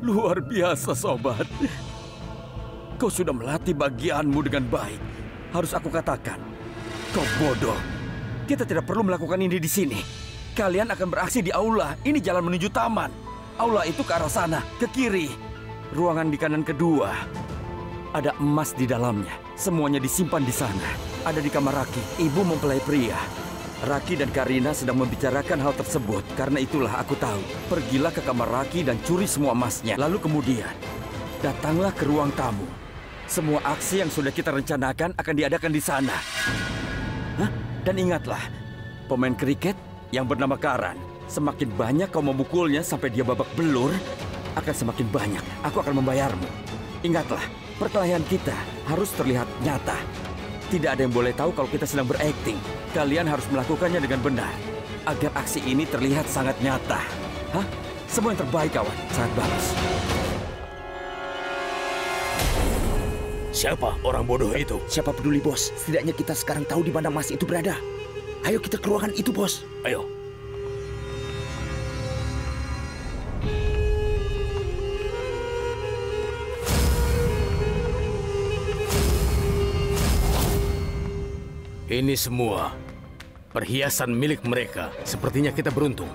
Luar biasa, sobat. Kau sudah melatih bagianmu dengan baik. Harus aku katakan, kau bodoh. Kita tidak perlu melakukan ini di sini. Kalian akan beraksi di aula. Ini jalan menuju taman. Aula itu ke arah sana, ke kiri. Ruangan di kanan kedua. Ada emas di dalamnya. Semuanya disimpan di sana. Ada di kamar Raki, ibu mempelai pria. Raki dan Karina sedang membicarakan hal tersebut. Karena itulah aku tahu. Pergilah ke kamar Raki dan curi semua emasnya. Lalu kemudian, datanglah ke ruang tamu. Semua aksi yang sudah kita rencanakan akan diadakan di sana. Hah? Dan ingatlah, pemain kriket yang bernama Karan, semakin banyak kau memukulnya sampai dia babak belur, akan semakin banyak aku akan membayarmu. Ingatlah, perkelahian kita harus terlihat nyata. Tidak ada yang boleh tahu kalau kita sedang berakting. Kalian harus melakukannya dengan benar, agar aksi ini terlihat sangat nyata. Hah? Semua yang terbaik, kawan. Sangat bagus. Siapa orang bodoh itu? Siapa peduli, bos? Setidaknya kita sekarang tahu di mana emas itu berada. Ayo kita ke ruangan itu, bos. Ayo. Ini semua perhiasan milik mereka. Sepertinya kita beruntung.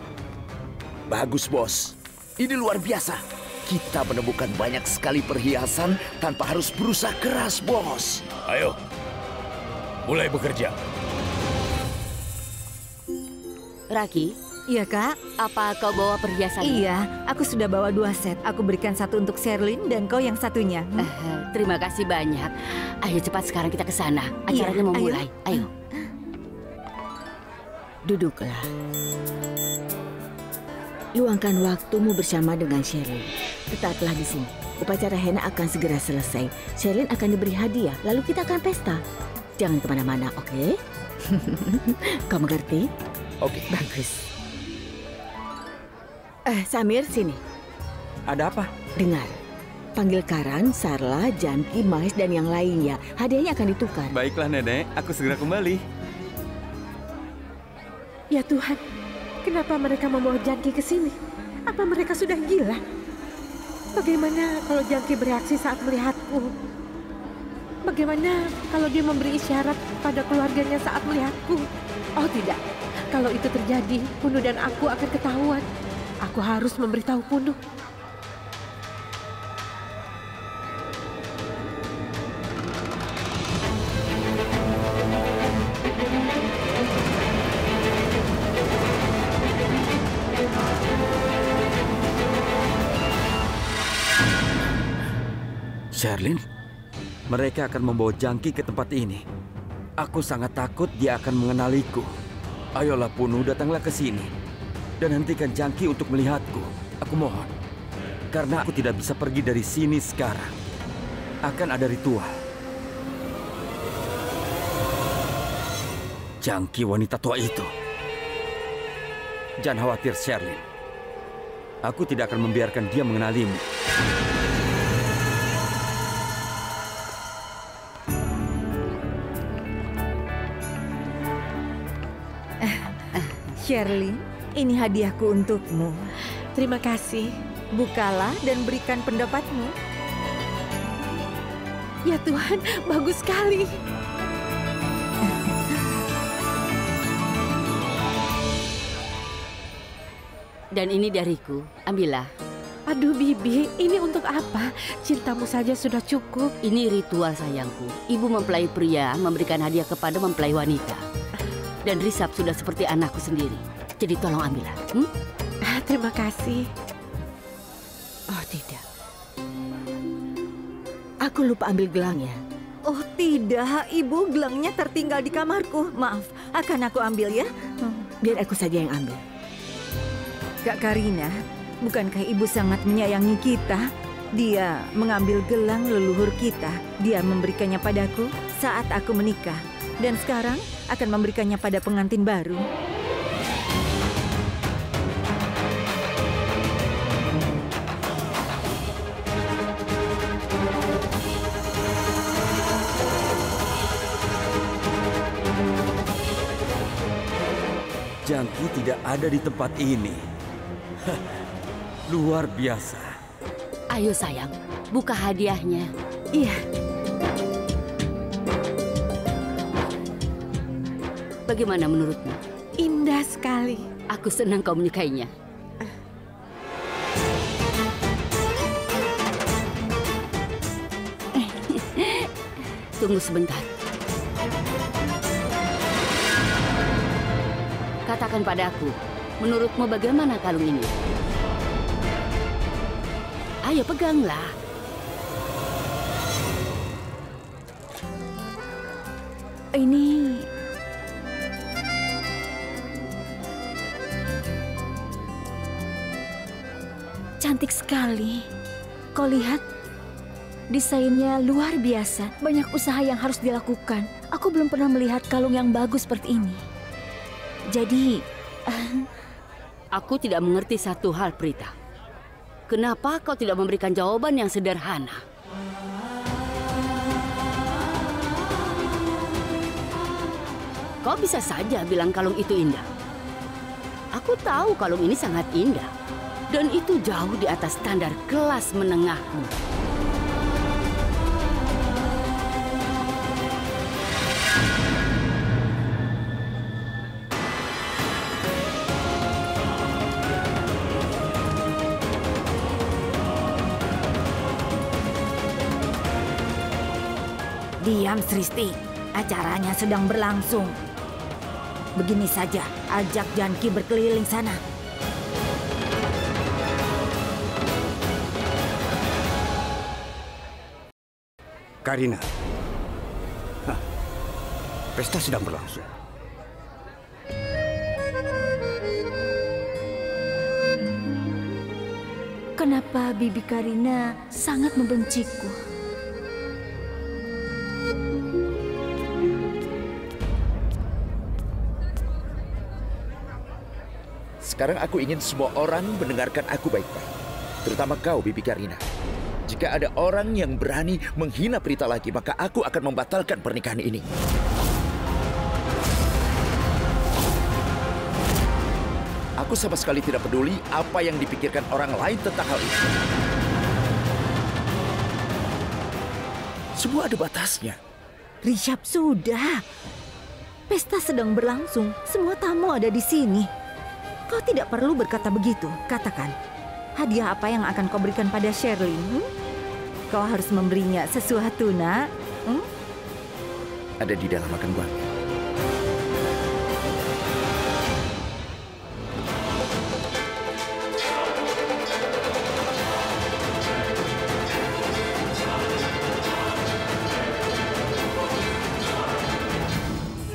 Bagus, bos. Ini luar biasa. Kita menemukan banyak sekali perhiasan tanpa harus berusaha keras, bos. Ayo, mulai bekerja. Raki, Iya, Kak. apa kau bawa perhiasan? Iya, aku sudah bawa 2 set. Aku berikan satu untuk Sherlyn dan kau yang satunya. Terima kasih banyak. Ayo cepat sekarang kita ke sana. Acaranya Iya, mau mulai. Ayo. Duduklah. Luangkan waktumu bersama dengan Sherlyn. Tetaplah di sini. Upacara henna akan segera selesai. Sherlyn akan diberi hadiah, lalu kita akan pesta. Jangan kemana-mana, oke? Kau mengerti? Oke. Bagus. Samir, sini. Ada apa? Dengar. Panggil Karan, Sarla, Janki, Mais, dan yang lainnya. Hadiahnya akan ditukar. Baiklah, Nenek. Aku segera kembali. Ya Tuhan, kenapa mereka membawa Janki ke sini? Apa mereka sudah gila? Bagaimana kalau Janki bereaksi saat melihatku? Bagaimana kalau dia memberi isyarat pada keluarganya saat melihatku? Oh tidak, kalau itu terjadi, Punu dan aku akan ketahuan. Aku harus memberitahu Punu. Sherlyn, mereka akan membawa Janki ke tempat ini. Aku sangat takut dia akan mengenaliku. Ayolah Punu, datanglah ke sini. Dan hentikan Janki untuk melihatku. Aku mohon. Karena aku tidak bisa pergi dari sini sekarang. Akan ada ritual. Janki wanita tua itu. Jangan khawatir, Sherlyn. Aku tidak akan membiarkan dia mengenalimu. Sherlyn, ini hadiahku untukmu. Terima kasih. Bukalah dan berikan pendapatmu. Ya Tuhan, bagus sekali. Dan ini dariku, ambillah. Aduh Bibi, ini untuk apa? Cintamu saja sudah cukup. Ini ritual sayangku. Ibu mempelai pria memberikan hadiah kepada mempelai wanita. Dan Risab sudah seperti anakku sendiri. Jadi tolong ambillah. Terima kasih. Oh tidak. Aku lupa ambil gelangnya. Oh tidak, Ibu, gelangnya tertinggal di kamarku. Maaf, akan aku ambil ya. Biar aku saja yang ambil. Kak Karina, bukankah Ibu sangat menyayangi kita? Dia mengambil gelang leluhur kita. Dia memberikannya padaku saat aku menikah. Dan sekarang akan memberikannya pada pengantin baru. Janki tidak ada di tempat ini. Luar biasa. Ayo sayang, buka hadiahnya. Iya. Bagaimana menurutmu? Indah sekali. Aku senang kau menyukainya. Tunggu sebentar. Katakan padaku, menurutmu bagaimana kalung ini? Ayo peganglah. Ini... cantik sekali. Kau lihat, desainnya luar biasa. Banyak usaha yang harus dilakukan. Aku belum pernah melihat kalung yang bagus seperti ini. Jadi... Aku tidak mengerti satu hal, Prita. Kenapa kau tidak memberikan jawaban yang sederhana? Kau bisa saja bilang kalung itu indah. Aku tahu kalung ini sangat indah. Dan itu jauh di atas standar kelas menengahmu. Diam, Sristi. Acaranya sedang berlangsung. Begini saja, ajak Janki berkeliling sana. Karina. Hah, pesta sedang berlangsung. Kenapa Bibi Karina sangat membenciku? Sekarang aku ingin semua orang mendengarkan aku baik-baik. Terutama kau, Bibi Karina. Jika ada orang yang berani menghina Prita lagi, maka aku akan membatalkan pernikahan ini. Aku sama sekali tidak peduli apa yang dipikirkan orang lain tentang hal ini. Semua ada batasnya. Rishabh, sudah. Pesta sedang berlangsung. Semua tamu ada di sini. Kau tidak perlu berkata begitu. Katakan, hadiah apa yang akan kau berikan pada Sherlyn? Kau harus memberinya sesuatu, nak. Ada di dalam makan buahnya.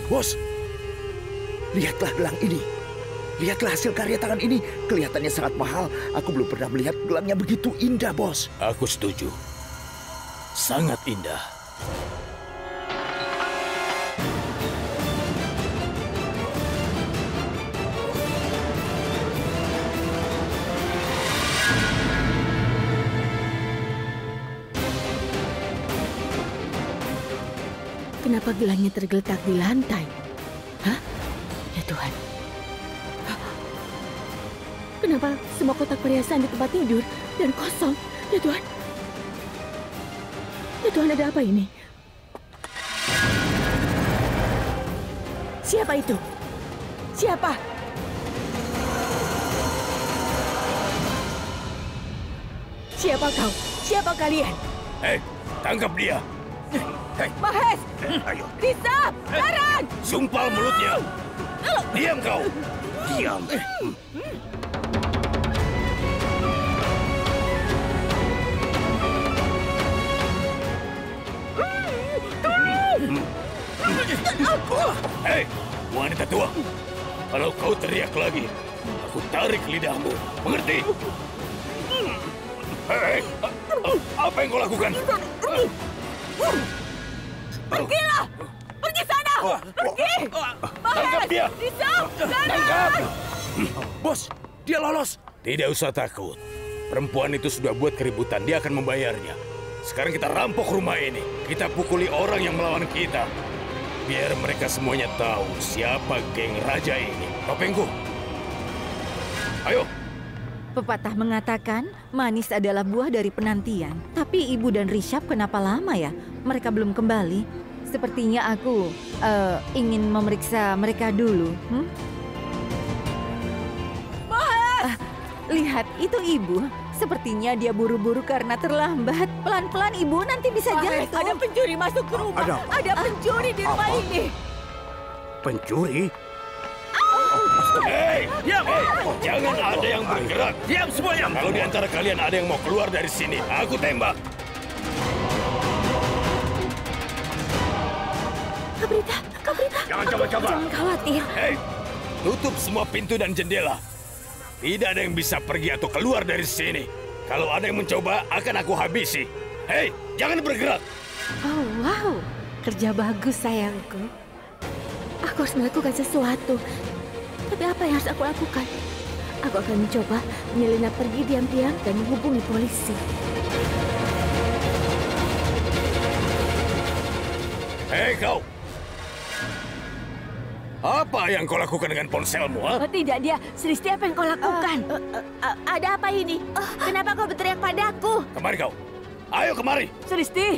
Bos, lihatlah gelang ini. Lihatlah hasil karya tangan ini. Kelihatannya sangat mahal. Aku belum pernah melihat gelangnya begitu indah, bos. Aku setuju. Sangat indah. Kenapa gelangnya tergeletak di lantai? Hah? Ya Tuhan. Kenapa semua kotak perhiasan di tempat tidur dan kosong? Ya Tuhan. Ya Tuhan, ada apa ini? Siapa itu? Siapa? Siapa kau? Siapa kalian? Hei, tangkap dia. Hei, Mahes! ayo. Rishabh! Karan! Sumpal mulutnya. Diam kau. Diam. Hei, wanita tua. Kalau kau teriak lagi, aku tarik lidahmu. Mengerti? Hei, apa yang kau lakukan? Pergilah! Pergi sana! Pergi! Tangkap dia! Rishabh! Tangkap! Bos, dia lolos. Tidak usah takut. Perempuan itu sudah buat keributan. Dia akan membayarnya. Sekarang kita rampok rumah ini. Kita pukuli orang yang melawan kita. Biar mereka semuanya tahu siapa geng raja ini. Topengku. Ayo. Pepatah mengatakan, manis adalah buah dari penantian. Tapi Ibu dan Rishab kenapa lama ya? Mereka belum kembali. Sepertinya aku ingin memeriksa mereka dulu. Lihat, itu Ibu. Sepertinya dia buru-buru karena terlambat. Pelan-pelan Ibu, nanti bisa jatuh. Ada pencuri masuk ke rumah. Ada pencuri di rumah ini. Pencuri? Hei, diam! Jangan ada yang bergerak. Diam semuanya. Kalau di antara kalian ada yang mau keluar dari sini, aku tembak. Kak Brita. Jangan coba-coba. Jangan khawatir. Hei, tutup semua pintu dan jendela. Tidak ada yang bisa pergi atau keluar dari sini. Kalau ada yang mencoba, akan aku habisi. Hei, jangan bergerak. Oh, wow. Kerja bagus, sayangku. Aku harus melakukan sesuatu. Tapi apa yang harus aku lakukan? Aku akan mencoba menyelinap pergi diam-diam dan menghubungi polisi. Hei kau! Apa yang kau lakukan dengan ponselmu? Ha? Oh, tidak, dia. Selisti, apa yang kau lakukan? Ada apa ini? Kenapa kau berteriak padaku? Kemari kau. Ayo kemari. Selisti,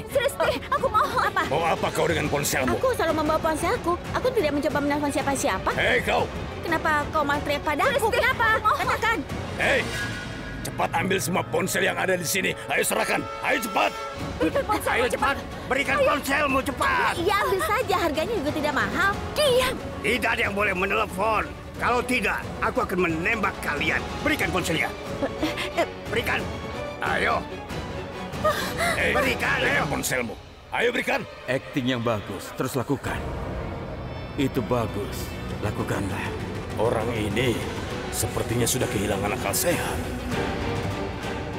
Aku mau apa? Mau apa kau dengan ponselmu? Aku selalu membawa ponselku. Aku tidak mencoba menelpon siapa-siapa. Hei kau! Kenapa kau malah teriak padaku? Kenapa? Katakan. Hei! Cepat ambil semua ponsel yang ada di sini. Ayo serahkan. Ayo cepat. Berikan ponsel. Ayo cepat, berikan ponselmu cepat. Ya, ambil saja. Harganya juga tidak mahal. Diam. Tidak ada yang boleh menelepon. Kalau tidak, aku akan menembak kalian. Berikan ponselnya. Berikan. Ayo. Hei, Berikan. berikan ponselmu. Ayo berikan. Akting yang bagus, terus lakukan. Itu bagus, lakukanlah. Orang ini sepertinya sudah kehilangan akal sehat.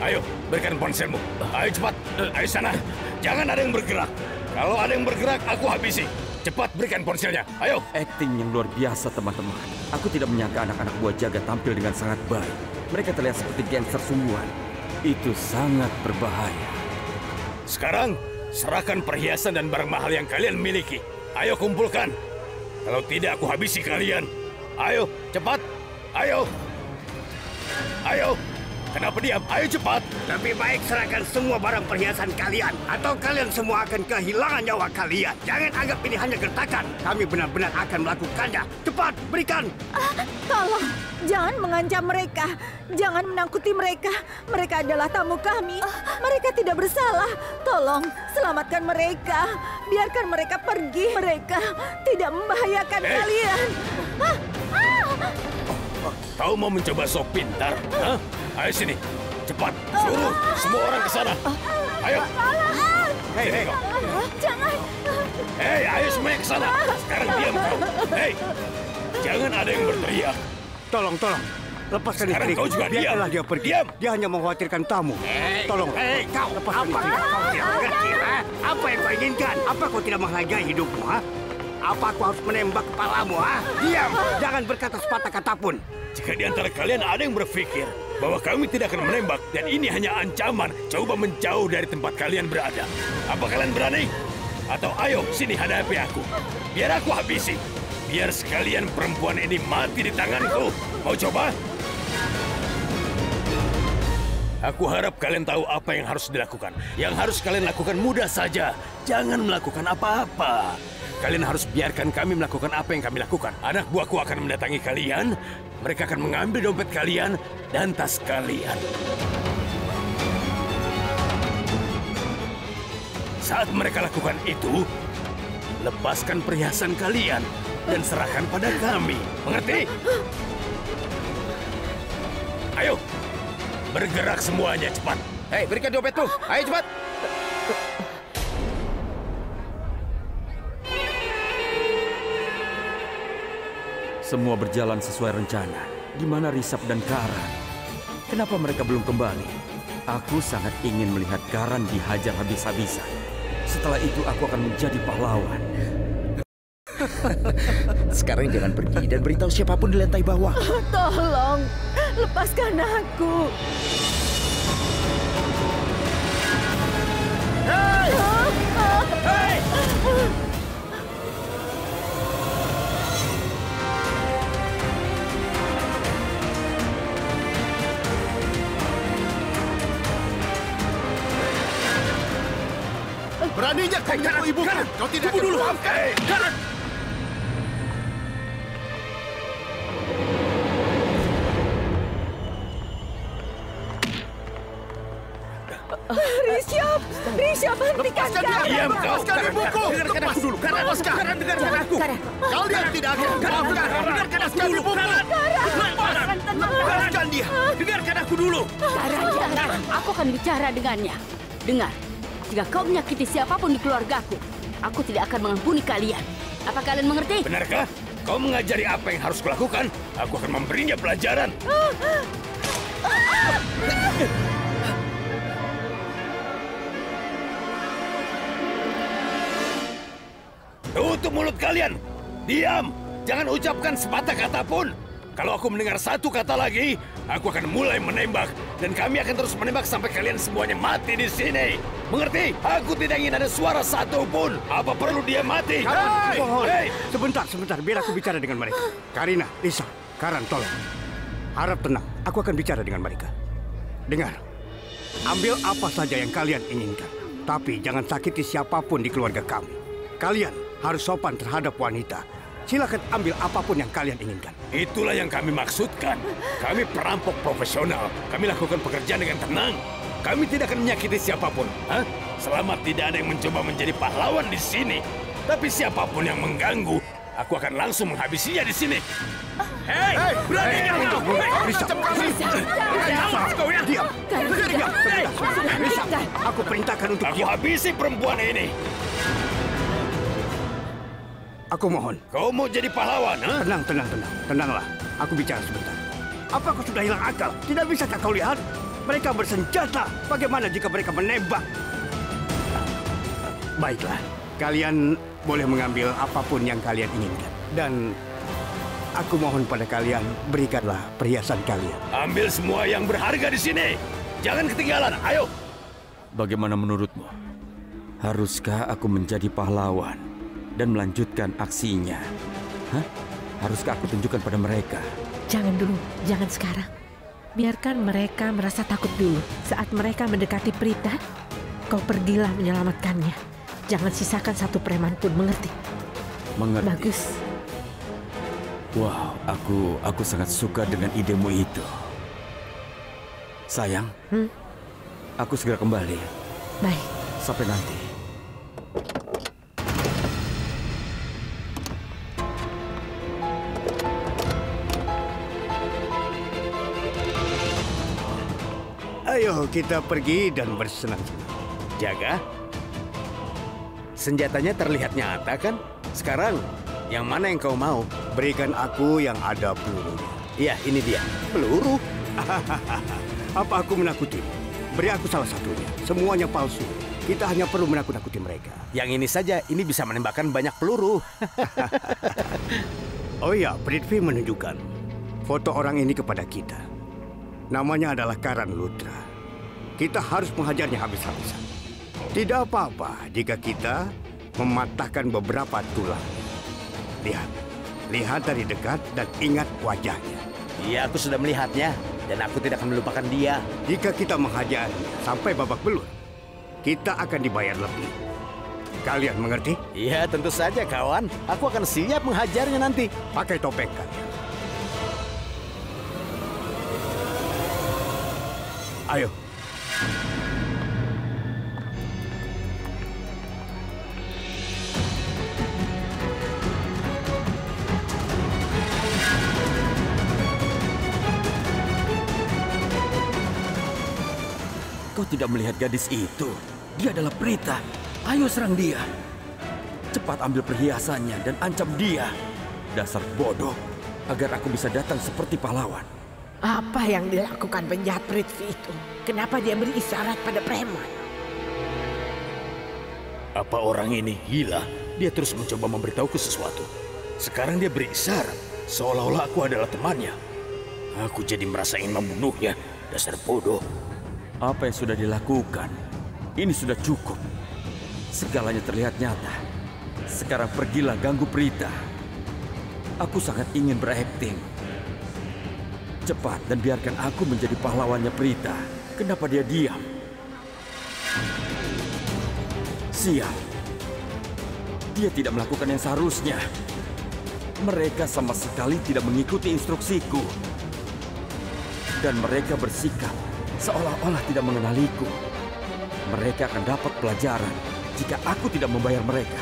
Ayo, berikan ponselmu. Ayo cepat. Ayo sana. Jangan ada yang bergerak. Kalau ada yang bergerak, aku habisi. Cepat berikan ponselnya. Ayo. Akting yang luar biasa, teman-teman. Aku tidak menyangka anak-anak buah jaga tampil dengan sangat baik. Mereka terlihat seperti gangster sungguhan. Itu sangat berbahaya. Sekarang, serahkan perhiasan dan barang mahal yang kalian miliki. Ayo kumpulkan. Kalau tidak, aku habisi kalian. Ayo, cepat. Ayo. Ayo. Kenapa diam? Ayo cepat. Lebih baik serahkan semua barang perhiasan kalian, atau kalian semua akan kehilangan nyawa kalian. Jangan anggap ini hanya gertakan. Kami benar-benar akan melakukannya. Cepat, berikan. Tolong, jangan mengancam mereka. Jangan menangkuti mereka. Mereka adalah tamu kami. Mereka tidak bersalah. Tolong, selamatkan mereka. Biarkan mereka pergi. Mereka tidak membahayakan kalian. Kau mau mencoba sok pintar? Hah? Ayo sini. Cepat. Suruh semua orang ke sana. Ayo. Hei, kau. Jangan. Hei, ayo semuanya ke sana. Sekarang diam kau. Hei. Jangan ada yang berteriak. Tolong. Lepaskan Sekarang istriku. kau juga diam. Biarkanlah dia pergi. Diam. Dia hanya mengkhawatirkan tamu. Tolong. kau. Lepaskan istriku. Kau tidak mengerti, ha? Apa yang kau inginkan? Apa kau tidak menghargai hidupmu, ha? Apa aku harus menembak kepalamu, ha? Diam. Jangan berkata sepatah kata pun. Jika di antara kalian ada yang berpikir bahwa kami tidak akan menembak dan ini hanya ancaman, coba menjauh dari tempat kalian berada. Apa kalian berani? Atau ayo, sini hadapi aku. Biar aku habisi. Biar sekalian perempuan ini mati di tanganku. Mau coba? Aku harap kalian tahu apa yang harus dilakukan. Yang harus kalian lakukan mudah saja. Jangan melakukan apa-apa. Kalian harus biarkan kami melakukan apa yang kami lakukan. Anak buahku akan mendatangi kalian. Mereka akan mengambil dompet kalian dan tas kalian. Saat mereka lakukan itu, lepaskan perhiasan kalian dan serahkan pada kami. Mengerti? Ayo, bergerak semuanya cepat. Hei, berikan dompetmu. Ayo cepat. Semua berjalan sesuai rencana. Di mana Rishab dan Karan? Kenapa mereka belum kembali? Aku sangat ingin melihat Karan dihajar habis-habisan. Setelah itu aku akan menjadi pahlawan. Sekarang jangan pergi dan beritahu siapapun di lantai bawah. Tolong, lepaskan aku. Beraninya kau menyentuh ibuku. Kau tidak akan maafkan. Rishabh, hentikan dia! Diam kau! Lepaskan ibuku! Dengarkan aku dulu! Karan, dengarkan aku! Kalian tidak akan maafkan! Dengarkan aku dulu! Lepaskan dia! Dengarkan aku dulu! Karan, aku akan bicara dengannya. Dengar, jika kau menyakiti siapapun di keluargaku, aku tidak akan mengampuni kalian. Apa kalian mengerti? Benarkah? Kau mengajari apa yang harus kulakukan? Aku akan memberinya pelajaran. Tutup mulut kalian! Diam! Jangan ucapkan sepatah kata pun! Kalau aku mendengar satu kata lagi, aku akan mulai menembak. Dan kami akan terus menembak sampai kalian semuanya mati di sini. Mengerti? Aku tidak ingin ada suara satu pun. Apa perlu dia mati? Hei! Sebentar. Biar aku bicara dengan mereka. Karina, Lisa, Karan, tolong. Harap tenang. Aku akan bicara dengan mereka. Dengar. Ambil apa saja yang kalian inginkan. Tapi jangan sakiti siapapun di keluarga kami. Kalian harus sopan terhadap wanita. Silakan ambil apapun yang kalian inginkan. Itulah yang kami maksudkan. Kami perampok profesional. Kami lakukan pekerjaan dengan tenang. Kami tidak akan menyakiti siapapun. Selama tidak ada yang mencoba menjadi pahlawan di sini. Tapi siapapun yang mengganggu, aku akan langsung menghabisinya di sini. Hei! Berani kau! Diam! Aku perintahkan untuk aku habisi perempuan ini. Aku mohon. Kau mau jadi pahlawan, ha? Tenanglah. Aku bicara sebentar. Apa kau sudah hilang akal? Tidak bisakah kau lihat? Mereka bersenjata. Bagaimana jika mereka menembak? Baiklah. Kalian boleh mengambil apapun yang kalian inginkan. Dan aku mohon pada kalian, berikanlah perhiasan kalian. Ambil semua yang berharga di sini. Jangan ketinggalan. Ayo. Bagaimana menurutmu? Haruskah aku menjadi pahlawan dan melanjutkan aksinya? Haruskah aku tunjukkan pada mereka? Jangan dulu, jangan sekarang. Biarkan mereka merasa takut dulu. Saat mereka mendekati Prita, kau pergilah menyelamatkannya. Jangan sisakan satu preman pun, mengerti? Mengerti. Bagus. Wow, aku sangat suka dengan idemu itu. Sayang, aku segera kembali. Baik. Sampai nanti. Ayo kita pergi dan bersenang-senang. Jaga. Senjatanya terlihat nyata kan? Sekarang, yang mana yang kau mau? Berikan aku yang ada pelurunya. Iya, ini dia. Peluru? Apa aku menakuti? Beri aku salah satunya. Semuanya palsu. Kita hanya perlu menakut-nakuti mereka. Yang ini saja, ini bisa menembakkan banyak peluru. Oh iya, Prithvi menunjukkan foto orang ini kepada kita. Namanya adalah Karan Luthra. Kita harus menghajarnya habis-habisan. Tidak apa-apa jika kita mematahkan beberapa tulang. Lihat dari dekat dan ingat wajahnya. Iya, aku sudah melihatnya. Dan aku tidak akan melupakan dia. Jika kita menghajarnya sampai babak belur, kita akan dibayar lebih. Kalian mengerti? Iya, tentu saja kawan. Aku akan siap menghajarnya nanti. Pakai topeng kalian. Ayo. Kau tidak melihat gadis itu? Dia adalah Prita. Ayo serang dia. Cepat ambil perhiasannya dan ancam dia. Dasar bodoh. Agar aku bisa datang seperti pahlawan. Apa yang dilakukan penjahat Prithvi itu? Kenapa dia beri isyarat pada preman? Apa orang ini gila? Dia terus mencoba memberitahuku sesuatu. Sekarang dia beri isyarat, seolah-olah aku adalah temannya. Aku jadi merasa ingin membunuhnya. Dasar bodoh. Apa yang sudah dilakukan? Ini sudah cukup. Segalanya terlihat nyata. Sekarang pergilah ganggu Prita. Aku sangat ingin berakting. Cepat dan biarkan aku menjadi pahlawannya Prita. Kenapa dia diam? Sial. Dia tidak melakukan yang seharusnya. Mereka sama sekali tidak mengikuti instruksiku. Dan mereka bersikap seolah-olah tidak mengenaliku. Mereka akan dapat pelajaran jika aku tidak membayar mereka.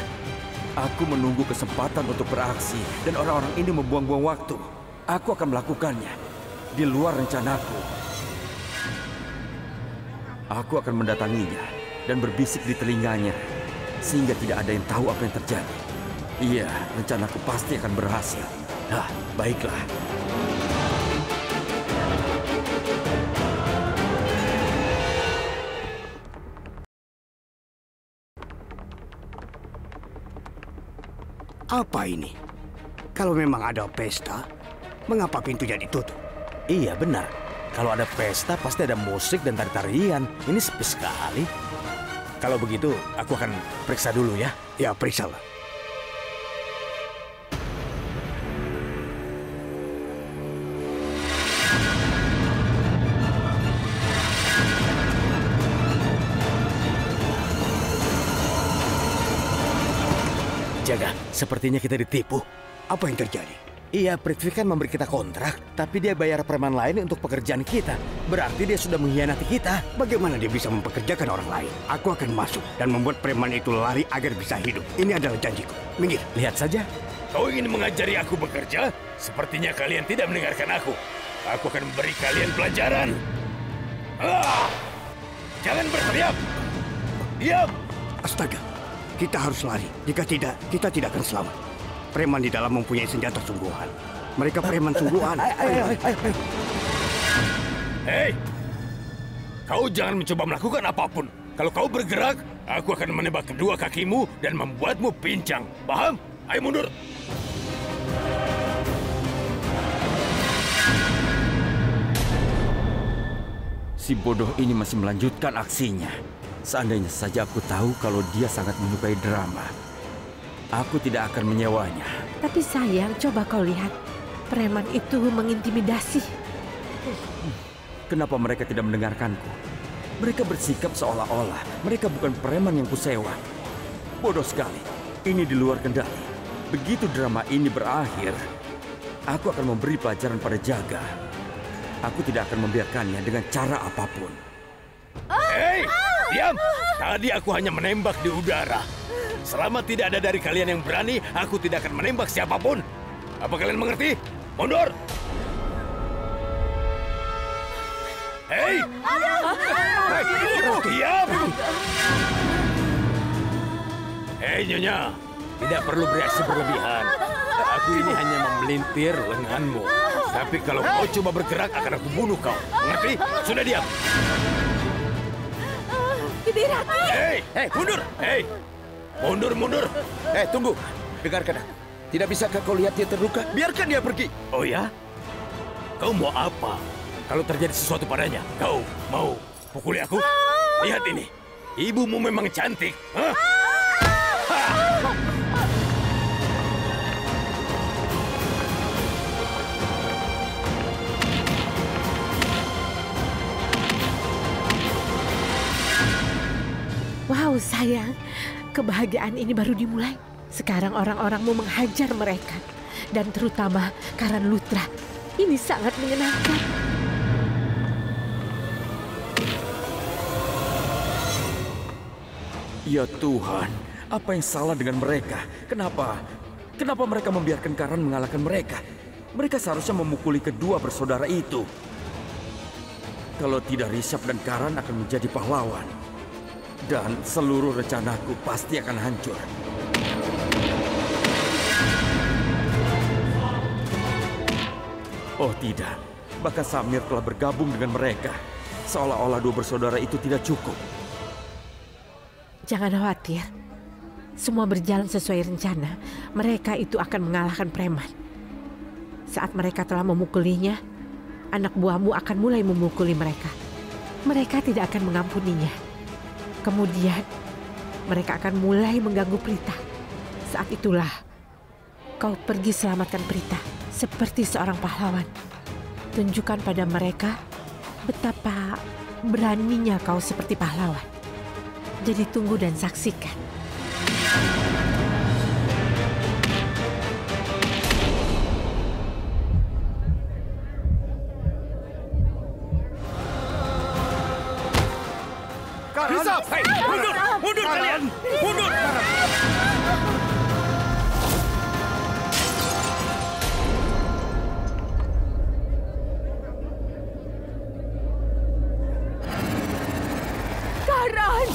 Aku menunggu kesempatan untuk beraksi dan orang-orang ini membuang-buang waktu. Aku akan melakukannya di luar rencanaku. Aku akan mendatanginya dan berbisik di telinganya sehingga tidak ada yang tahu apa yang terjadi. Iya, rencanaku pasti akan berhasil. Nah, baiklah. Apa ini? Kalau memang ada pesta, mengapa pintunya ditutup? Iya, benar. Kalau ada pesta, pasti ada musik dan tari-tarian. Ini sepi sekali. Kalau begitu, aku akan periksa dulu ya. Ya, periksalah. Jaga, sepertinya kita ditipu. Apa yang terjadi? Iya, Prithvi kan memberi kita kontrak, tapi dia bayar preman lain untuk pekerjaan kita. Berarti dia sudah mengkhianati kita. Bagaimana dia bisa mempekerjakan orang lain? Aku akan masuk dan membuat preman itu lari agar bisa hidup. Ini adalah janjiku. Minggir. Lihat saja. Kau ingin mengajari aku bekerja? Sepertinya kalian tidak mendengarkan aku. Aku akan memberi kalian pelajaran. Jangan berteriak. Diam. Astaga. Kita harus lari. Jika tidak, kita tidak akan selamat. Preman di dalam mempunyai senjata sungguhan. Mereka preman sungguhan. Ayo. Hei! Kau jangan mencoba melakukan apapun. Kalau kau bergerak, aku akan menebak kedua kakimu dan membuatmu pincang. Paham? Ayo mundur. Si bodoh ini masih melanjutkan aksinya. Seandainya saja aku tahu kalau dia sangat menyukai drama, aku tidak akan menyewanya. Tapi sayang, coba kau lihat. Preman itu mengintimidasi. Kenapa mereka tidak mendengarkanku? Mereka bersikap seolah-olah mereka bukan preman yang kusewa. Bodoh sekali. Ini di luar kendali. Begitu drama ini berakhir, aku akan memberi pelajaran pada Jaga. Aku tidak akan membiarkannya dengan cara apapun. Hei! Diam! Tadi aku hanya menembak di udara. Selama tidak ada dari kalian yang berani, aku tidak akan menembak siapapun. Apa kalian mengerti? Mundur! Hei! Diam! Hei, Nyonya. Tidak perlu bereaksi berlebihan. Aku ini hanya memelintir lenganmu. Tapi kalau kau coba bergerak, akan aku bunuh kau. Mengerti? Sudah diam. Hei, mundur! Hei, mundur! Tunggu. Dengarkan aku. Tidak bisakah kau lihat dia terluka? Biarkan dia pergi. Oh ya? Kau mau apa? Kalau terjadi sesuatu padanya, kau mau pukuli aku? Lihat ini. Ibumu memang cantik. Hah? Wow, sayang. Kebahagiaan ini baru dimulai. Sekarang orang-orangmu menghajar mereka. Dan terutama Karan Lutra. Ini sangat menyenangkan. Ya Tuhan, apa yang salah dengan mereka? Kenapa mereka membiarkan Karan mengalahkan mereka? Mereka seharusnya memukuli kedua bersaudara itu. Kalau tidak, Rishabh dan Karan akan menjadi pahlawan. Dan seluruh rencanaku pasti akan hancur. Oh tidak, bahkan Samir telah bergabung dengan mereka. Seolah-olah dua bersaudara itu tidak cukup. Jangan khawatir. Semua berjalan sesuai rencana. Mereka itu akan mengalahkan preman. Saat mereka telah memukulinya, anak buahmu akan mulai memukuli mereka. Mereka tidak akan mengampuninya. Kemudian, mereka akan mulai mengganggu Prita. Saat itulah, kau pergi selamatkan Prita seperti seorang pahlawan. Tunjukkan pada mereka betapa beraninya kau seperti pahlawan. Jadi tunggu dan saksikan. Risa, hei, mundur! Mundur kalian! Mundur! Karan!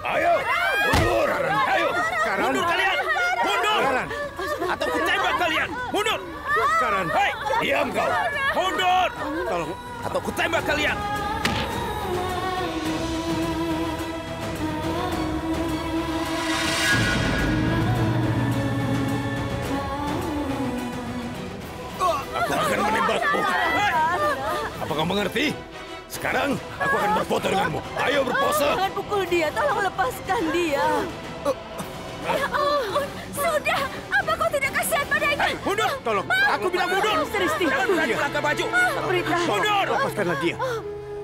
Ayo, mundur! Ayo, mundur kalian! Mundur! Atau ku tembak kalian! Mundur! Karan, Hei, diam kau! Mundur! tolong. Atau ku tembak kalian! Aku akan menembakmu. Hei! Apa kau mengerti? Sekarang aku akan berfoto denganmu. Ayo berpose. Jangan pukul dia, tolong lepaskan dia. Ya ampun, sudah. Apa kau tidak kasihan padanya? Hei, mundur! Tolong. Aku bilang mundur! Seristi. Jangan berani melangkah baju! Prita. Mundur! Lepaskanlah dia.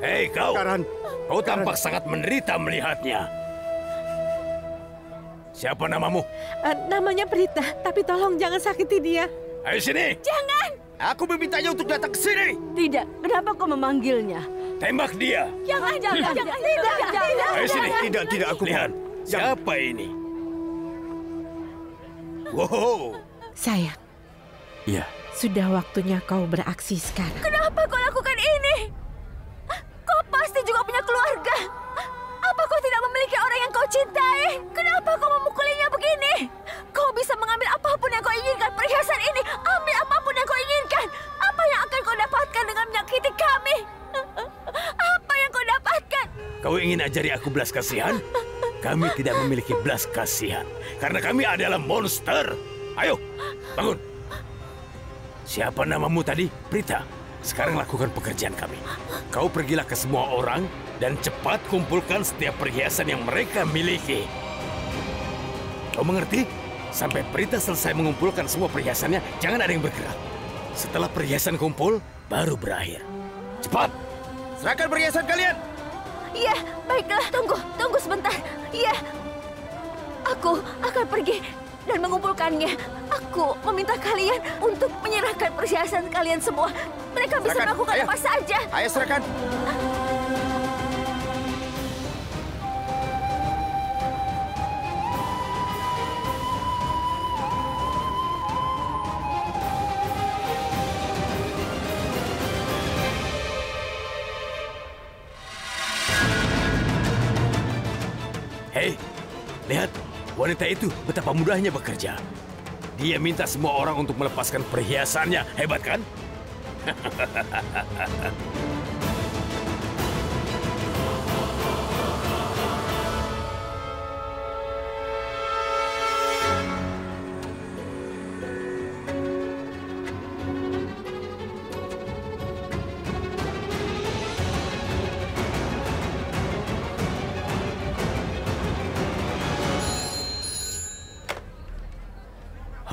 Hei kau! Karan. Kau tampak sangat menderita melihatnya. Siapa namamu? Namanya Prita, tapi tolong jangan sakiti dia. Ayo sini! Jangan. Aku memintanya untuk datang ke sini! Tidak, kenapa kau memanggilnya? Tembak dia! Jangan. Tidak. Ayo sini! Tidak, aku Lihat, mohon. siapa ini? Wow! Sayang, Iya. sudah waktunya kau beraksi sekarang. Kenapa kau lakukan ini? Kau pasti juga punya keluarga. Apa kau tidak memiliki orang yang kau cintai? Kenapa kau memukulinya begini? Kau bisa mengambil apapun yang kau inginkan. Perhiasan ini, ambil apapun yang kau inginkan. Apa yang akan kau dapatkan dengan menyakiti kami? Apa yang kau dapatkan? Kau ingin ajari aku belas kasihan? Kami tidak memiliki belas kasihan. Karena kami adalah monster. Ayo, bangun. Siapa namamu tadi? Prita. Sekarang lakukan pekerjaan kami. Kau pergilah ke semua orang dan cepat kumpulkan setiap perhiasan yang mereka miliki. Kau mengerti? Sampai Prita selesai mengumpulkan semua perhiasannya, jangan ada yang bergerak. Setelah perhiasan kumpul, baru berakhir. Cepat! Serahkan perhiasan kalian. Iya, baiklah. Tunggu sebentar. Iya. Aku akan pergi dan mengumpulkannya. Aku meminta kalian untuk menyerahkan perhiasan kalian semua. Mereka bisa Serahkan. melakukan Ayo. apa saja. Ayo serahkan. Hei, lihat. Wanita itu betapa mudahnya bekerja. Dia minta semua orang untuk melepaskan perhiasannya. Hebat kan?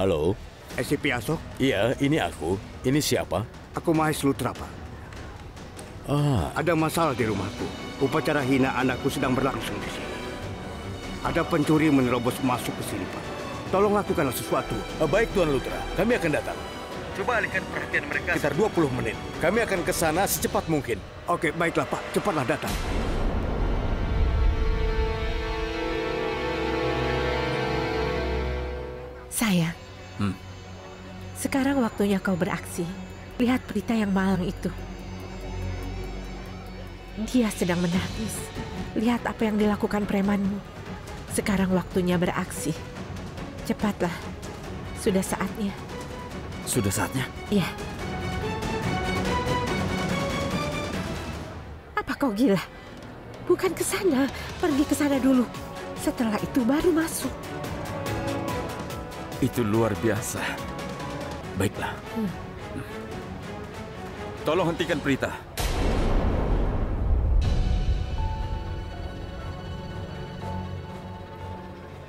Halo? SCP Asok, Iya, ini aku. Ini siapa? aku Mahis Lutra, Pak. Ah, Ada masalah di rumahku. Upacara hina anakku sedang berlangsung di sini. Ada pencuri menerobos masuk ke sini, Pak. Tolong lakukanlah sesuatu. baik Tuan Lutra. Kami akan datang. Coba alihkan perhatian mereka sekitar 20 menit. Kami akan ke sana secepat mungkin. Oke, baiklah, Pak. Cepatlah datang. Sayang, sekarang waktunya kau beraksi. Lihat Prita yang malang itu. Dia sedang menangis. Lihat apa yang dilakukan premanmu. Sekarang waktunya beraksi. Cepatlah. Sudah saatnya. Sudah saatnya. Iya. Apa kau gila? Bukan ke sana. Pergi ke sana dulu. Setelah itu baru masuk. Itu luar biasa. Baiklah. Tolong hentikan Prita.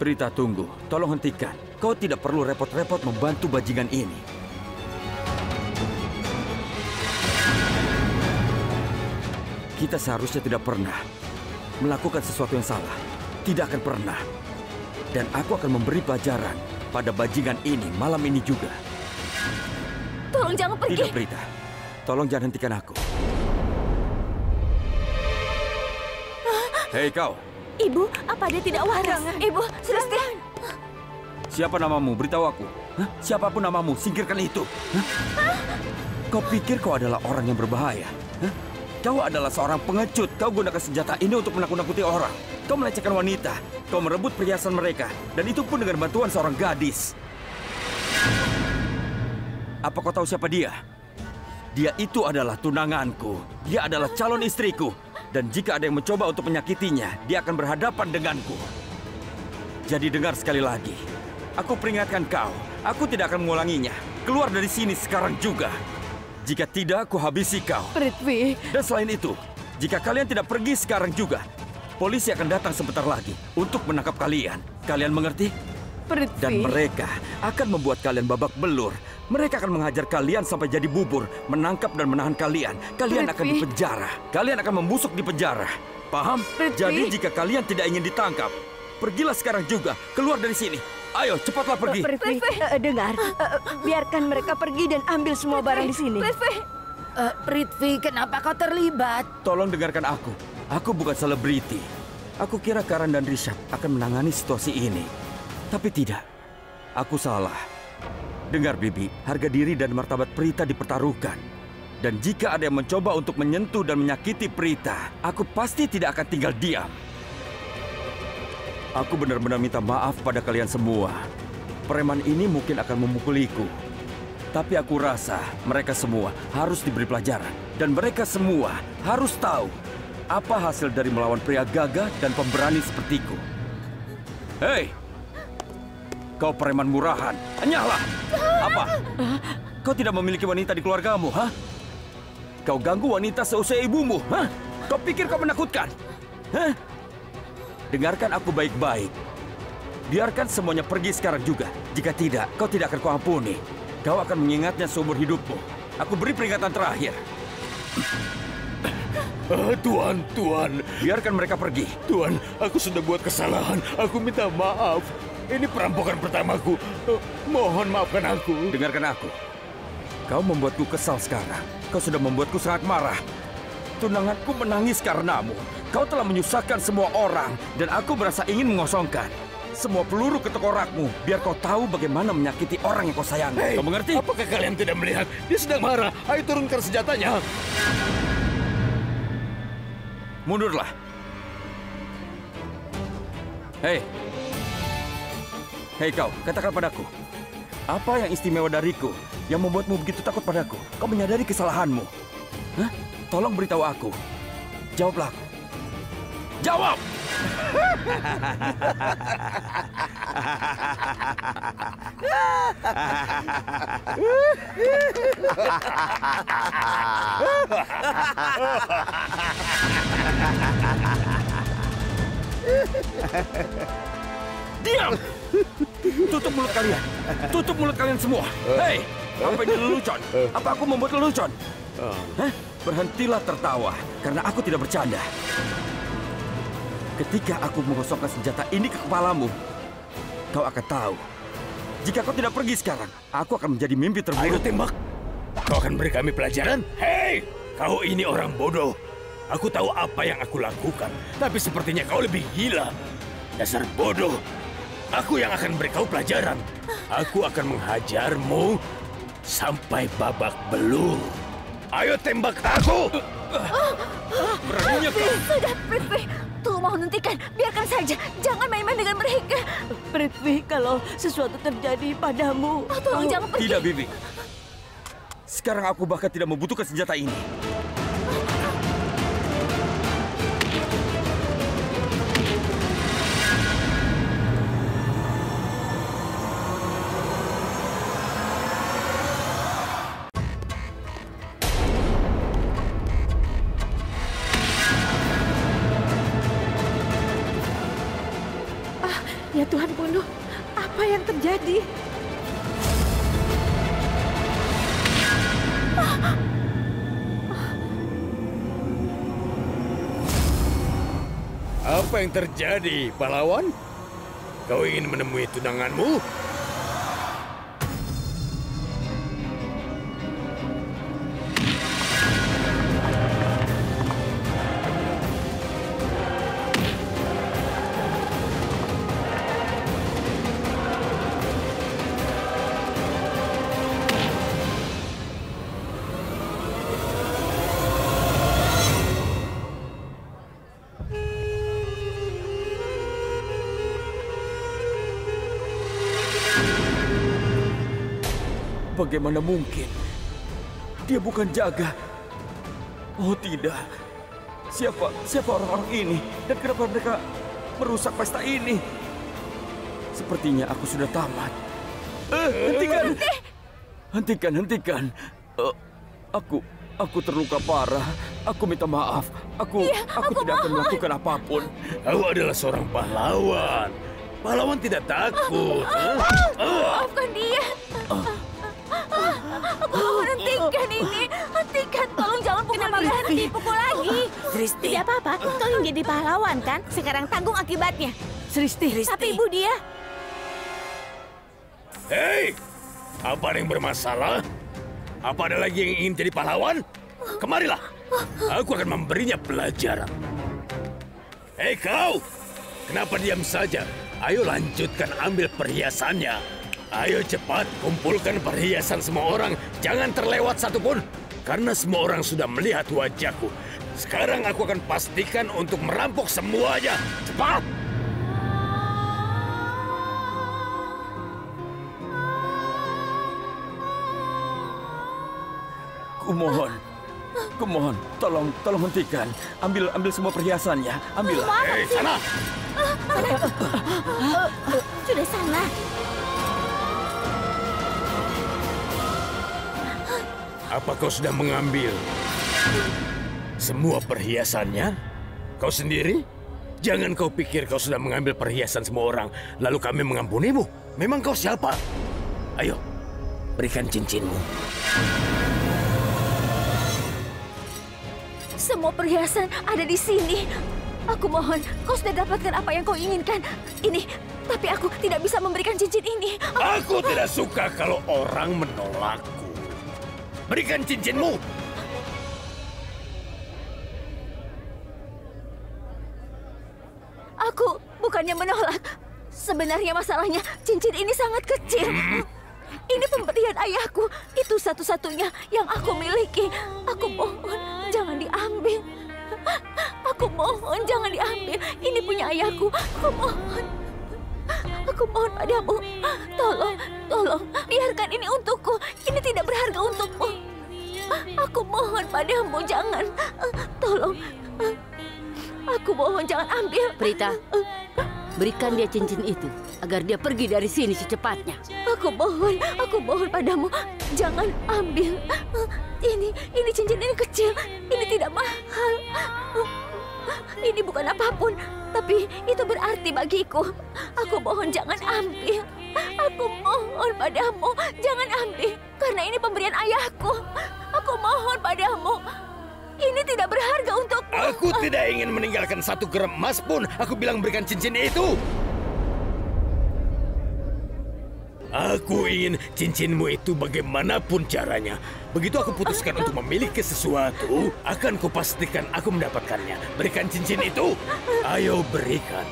Prita, tunggu. Tolong hentikan. Kau tidak perlu repot-repot membantu bajingan ini. Kita seharusnya tidak pernah melakukan sesuatu yang salah. Tidak akan pernah. Dan aku akan memberi pelajaran pada bajingan ini malam ini juga. Tolong jangan pergi. Tidak, Prita. Tolong jangan hentikan aku. Hei kau. Ibu, apa dia tidak waras? Ibu, Celestia. Siapa namamu? Beritahu aku. Hah? Siapapun namamu, singkirkan itu. Hah? Kau pikir kau adalah orang yang berbahaya? Hah? Kau adalah seorang pengecut. Kau gunakan senjata ini untuk menakut-nakuti orang. Kau melecehkan wanita. Kau merebut perhiasan mereka. Dan itu pun dengan bantuan seorang gadis. Apa kau tahu siapa dia? Dia itu adalah tunanganku. Dia adalah calon istriku. Dan jika ada yang mencoba untuk menyakitinya, dia akan berhadapan denganku. Jadi dengar sekali lagi. Aku peringatkan kau. Aku tidak akan mengulanginya. Keluar dari sini sekarang juga. Jika tidak, aku habisi kau. Prithvi. Dan selain itu, jika kalian tidak pergi sekarang juga, polisi akan datang sebentar lagi untuk menangkap kalian. Kalian mengerti? Prithvi. Dan mereka akan membuat kalian babak belur. Mereka akan menghajar kalian sampai jadi bubur, menangkap dan menahan kalian. Kalian akan dipenjara. Kalian akan membusuk di penjara. Paham? Jadi jika kalian tidak ingin ditangkap, pergilah sekarang juga. Keluar dari sini. Ayo, cepatlah pergi. Prithvi, dengar. Biarkan mereka pergi dan ambil semua barang di sini. Prithvi, kenapa kau terlibat? Tolong dengarkan aku. Aku bukan selebriti. Aku kira Karan dan Rishabh akan menangani situasi ini. Tapi tidak. Aku salah. Dengar, Bibi, harga diri dan martabat Prita dipertaruhkan. Dan jika ada yang mencoba untuk menyentuh dan menyakiti Prita, aku pasti tidak akan tinggal diam. Aku benar-benar minta maaf pada kalian semua. Preman ini mungkin akan memukuliku. Tapi aku rasa mereka semua harus diberi pelajaran. Dan mereka semua harus tahu apa hasil dari melawan pria gagah dan pemberani sepertiku. Hei! Kau preman murahan. Enyahlah! Apa? Kau tidak memiliki wanita di keluargamu, ha? Kau ganggu wanita seusia ibumu, ha? Kau pikir kau menakutkan? Hah? Dengarkan aku baik-baik. Biarkan semuanya pergi sekarang juga. Jika tidak, kau tidak akan kuampuni. Kau akan mengingatnya seumur hidupmu. Aku beri peringatan terakhir. Tuan. Biarkan mereka pergi. Tuan, aku sudah buat kesalahan. Aku minta maaf. Ini perampokan pertamaku. Mohon maafkan aku. Dengarkan aku. Kau membuatku kesal sekarang. Kau sudah membuatku sangat marah. Tunanganku menangis karenamu. Kau telah menyusahkan semua orang. Dan aku merasa ingin mengosongkan semua peluru ke tengkorakmu. Biar kau tahu bagaimana menyakiti orang yang kau sayangi. Hey, kau mengerti? Apakah kalian tidak melihat? Dia sedang marah. Ayo turunkan senjatanya. Mundurlah. Hei kau, katakan padaku. Apa yang istimewa dariku yang membuatmu begitu takut padaku? Kau menyadari kesalahanmu? Hah? Tolong beritahu aku. Jawablah aku. Jawab! Diam! Tutup mulut kalian. Tutup mulut kalian semua. Hei, apa ini lelucon? Apa aku membuat lelucon? Hah? Berhentilah tertawa, karena aku tidak bercanda. Ketika aku mengosongkan senjata ini ke kepalamu, kau akan tahu. Jika kau tidak pergi sekarang, aku akan menjadi mimpi terburuk. Ayo tembak. Kau akan beri kami pelajaran? Hei, kau ini orang bodoh. Aku tahu apa yang aku lakukan, tapi sepertinya kau lebih gila. Dasar bodoh. Aku yang akan beri kau pelajaran. Aku akan menghajarmu sampai babak belur. Ayo tembak aku! Beraninya kau! Sudah, Prithvi. Tuh, mohon hentikan. Biarkan saja. Jangan main-main dengan mereka. Prithvi, kalau sesuatu terjadi padamu... Tolong jangan pergi. Tidak, Bibi. Sekarang aku bahkan tidak membutuhkan senjata ini. Ya Tuhan Kuno, apa yang terjadi? Apa yang terjadi, pahlawan? Kau ingin menemui tunanganmu? Bagaimana mungkin? Dia bukan Jaga. Oh tidak. Siapa orang-orang ini? Dan kenapa mereka merusak pesta ini? Sepertinya aku sudah tamat. Hentikan. Aku terluka parah. Aku minta maaf. Aku tidak akan melakukan apapun. Kau adalah seorang pahlawan. Pahlawan tidak takut. Maafkan dia. Aku mohon hentikan ini. Hentikan, tolong jangan pukul dia. Dipukul lagi. Sristi. Tidak apa-apa, kau yang jadi pahlawan kan? Sekarang tanggung akibatnya. Sristi. Tapi ibu dia. Hei, apa ada yang bermasalah? Apa ada lagi yang ingin jadi pahlawan? Kemarilah, aku akan memberinya pelajaran. Hei kau, kenapa diam saja? Ayo lanjutkan ambil perhiasannya. Ayo cepat, kumpulkan perhiasan semua orang. Jangan terlewat satupun. Karena semua orang sudah melihat wajahku. Sekarang aku akan pastikan untuk merampok semuanya. Cepat! Kumohon, tolong hentikan. Ambil semua perhiasannya. Ambillah. Hei, sana! Sudah sana. Apa kau sudah mengambil semua perhiasannya? Kau sendiri? Jangan kau pikir kau sudah mengambil perhiasan semua orang, lalu kami mengampunimu. Memang kau siapa? Ayo, berikan cincinmu. Semua perhiasan ada di sini. Aku mohon, kau sudah dapatkan apa yang kau inginkan. Ini, tapi aku tidak bisa memberikan cincin ini. Aku tidak suka kalau orang menolakku. Berikan cincinmu. Aku bukannya menolak. Sebenarnya masalahnya cincin ini sangat kecil. Ini pemberian ayahku. Itu satu-satunya yang aku miliki. Aku mohon, jangan diambil. Aku mohon, jangan diambil. Ini punya ayahku. Aku mohon padamu. Tolong, biarkan ini untukku. Ini tidak berharga untukmu. Aku mohon padamu, jangan. Tolong. Aku mohon, jangan ambil. Prita, berikan dia cincin itu agar dia pergi dari sini secepatnya. Aku mohon padamu, jangan ambil. Ini cincin ini kecil. Ini tidak mahal. Ini bukan apapun, tapi itu berarti bagiku. Aku mohon jangan ambil. Aku mohon padamu, jangan ambil. Karena ini pemberian ayahku. Aku mohon padamu. Ini tidak berharga untukmu. Aku tidak ingin meninggalkan 1 gram emas pun. Aku bilang berikan cincin itu. Aku ingin cincinmu itu bagaimanapun caranya. Begitu aku putuskan untuk memiliki sesuatu, akan kupastikan aku mendapatkannya. Berikan cincin itu. Ayo berikan.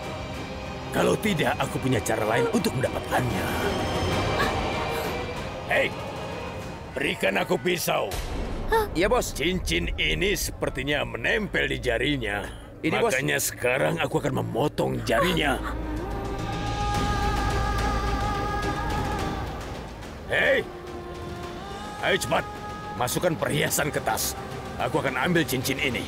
Kalau tidak, aku punya cara lain untuk mendapatkannya. Hei, berikan aku pisau. Iya, Bos. Cincin ini sepertinya menempel di jarinya. Ini, Bos. Makanya sekarang aku akan memotong jarinya. Hei, ayo cepat, masukkan perhiasan ke tas. Aku akan ambil cincin ini.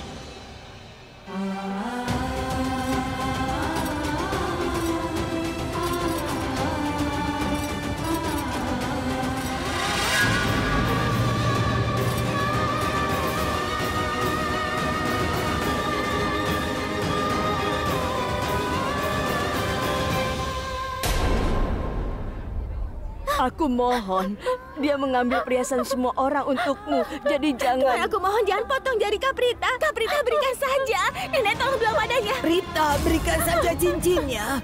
Aku mohon, dia mengambil perhiasan semua orang untukmu. Jadi jangan... Tuan, aku mohon jangan potong jari Kaprita. Kaprita, berikan saja. Nenek tolong bilang padanya. Prita, berikan saja cincinnya.